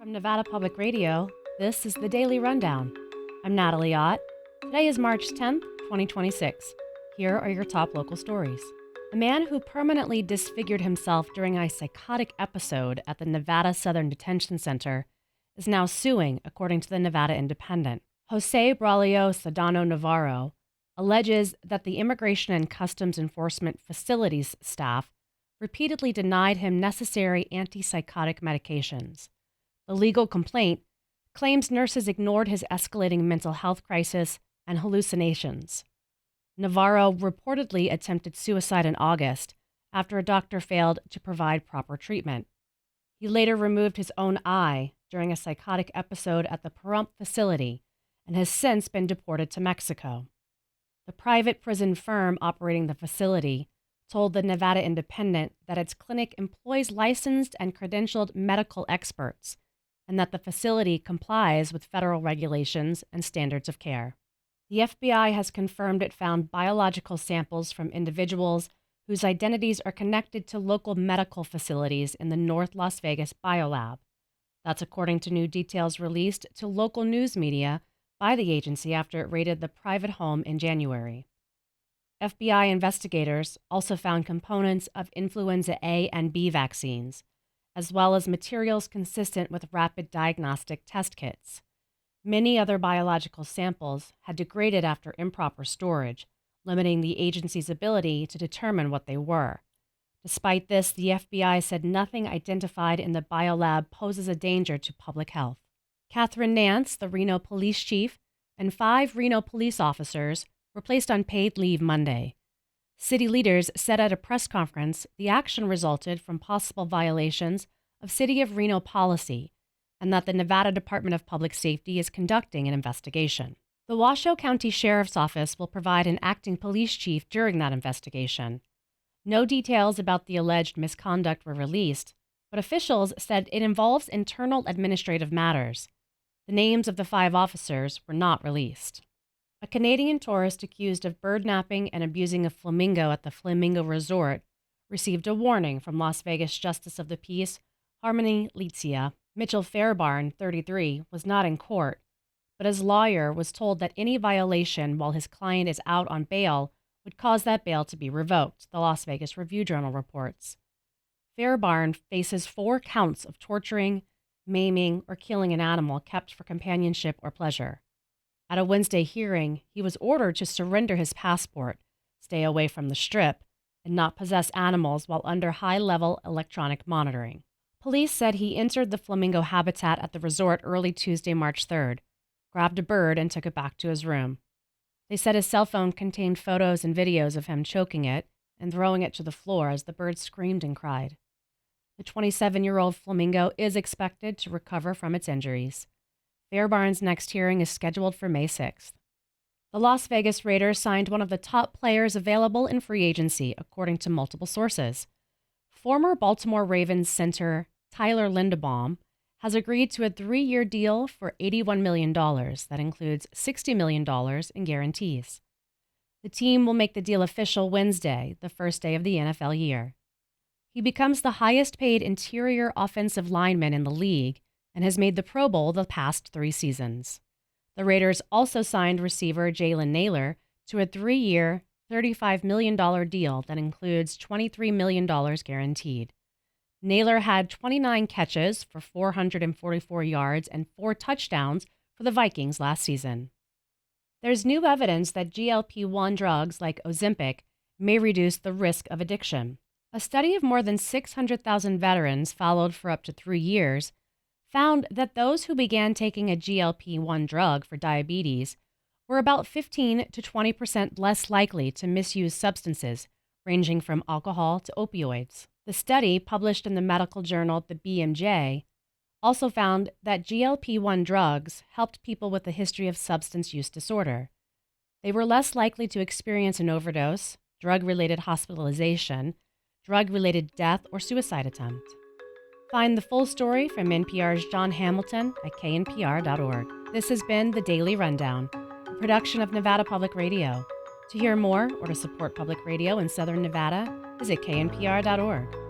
From Nevada Public Radio, this is the Daily Rundown. I'm Natalie Ott. Today is March 10th, 2026. Here are your top local stories. A man who permanently disfigured himself during a psychotic episode at the Nevada Southern Detention Center is now suing, according to the Nevada Independent. Jose Braulio Sedano Navarro alleges that the Immigration and Customs Enforcement Facilities staff repeatedly denied him necessary antipsychotic medications. The legal complaint claims nurses ignored his escalating mental health crisis and hallucinations. Navarro reportedly attempted suicide in August after a doctor failed to provide proper treatment. He later removed his own eye during a psychotic episode at the Pahrump facility and has since been deported to Mexico. The private prison firm operating the facility told the Nevada Independent that its clinic employs licensed and credentialed medical experts and that the facility complies with federal regulations and standards of care. The FBI has confirmed it found biological samples from individuals whose identities are connected to local medical facilities in the North Las Vegas biolab. That's according to new details released to local news media by the agency after it raided the private home in January. FBI investigators also found components of influenza A and B vaccines, as well as materials consistent with rapid diagnostic test kits. Many other biological samples had degraded after improper storage, limiting the agency's ability to determine what they were. Despite this, the FBI said nothing identified in the biolab poses a danger to public health. Catherine Nance, the Reno police chief, and 5 Reno police officers were placed on paid leave Monday. City leaders said at a press conference the action resulted from possible violations of City of Reno policy and that the Nevada Department of Public Safety is conducting an investigation. The Washoe County Sheriff's Office will provide an acting police chief during that investigation. No details about the alleged misconduct were released, but officials said it involves internal administrative matters. The names of the 5 officers were not released. A Canadian tourist accused of birdnapping and abusing a flamingo at the Flamingo Resort received a warning from Las Vegas Justice of the Peace Harmony Litzia. Mitchell Fairbarn, 33, was not in court, but his lawyer was told that any violation while his client is out on bail would cause that bail to be revoked, the Las Vegas Review-Journal reports. Fairbarn faces 4 counts of torturing, maiming, or killing an animal kept for companionship or pleasure. At a Wednesday hearing, he was ordered to surrender his passport, stay away from the Strip, and not possess animals while under high-level electronic monitoring. Police said he entered the flamingo habitat at the resort early Tuesday, March 3rd, grabbed a bird, and took it back to his room. They said his cell phone contained photos and videos of him choking it and throwing it to the floor as the bird screamed and cried. The 27-year-old flamingo is expected to recover from its injuries. Fairbarn's next hearing is scheduled for May 6th. The Las Vegas Raiders signed one of the top players available in free agency, according to multiple sources. Former Baltimore Ravens center Tyler Linderbaum has agreed to a 3-year deal for $81 million that includes $60 million in guarantees. The team will make the deal official Wednesday, the first day of the NFL year. He becomes the highest-paid interior offensive lineman in the league and has made the Pro Bowl the past 3 seasons. The Raiders also signed receiver Jalen Nailor to a 3-year, $35 million deal that includes $23 million guaranteed. Nailor had 29 catches for 444 yards and 4 touchdowns for the Vikings last season. There's new evidence that GLP-1 drugs like Ozempic may reduce the risk of addiction. A study of more than 600,000 veterans followed for up to 3 years found that those who began taking a GLP-1 drug for diabetes were about 15 to 20% less likely to misuse substances, ranging from alcohol to opioids. The study, published in the medical journal The BMJ, also found that GLP-1 drugs helped people with a history of substance use disorder. They were less likely to experience an overdose, drug-related hospitalization, drug-related death, or suicide attempt. Find the full story from NPR's John Hamilton at knpr.org. This has been The Daily Rundown, a production of Nevada Public Radio. To hear more or to support public radio in Southern Nevada, visit knpr.org.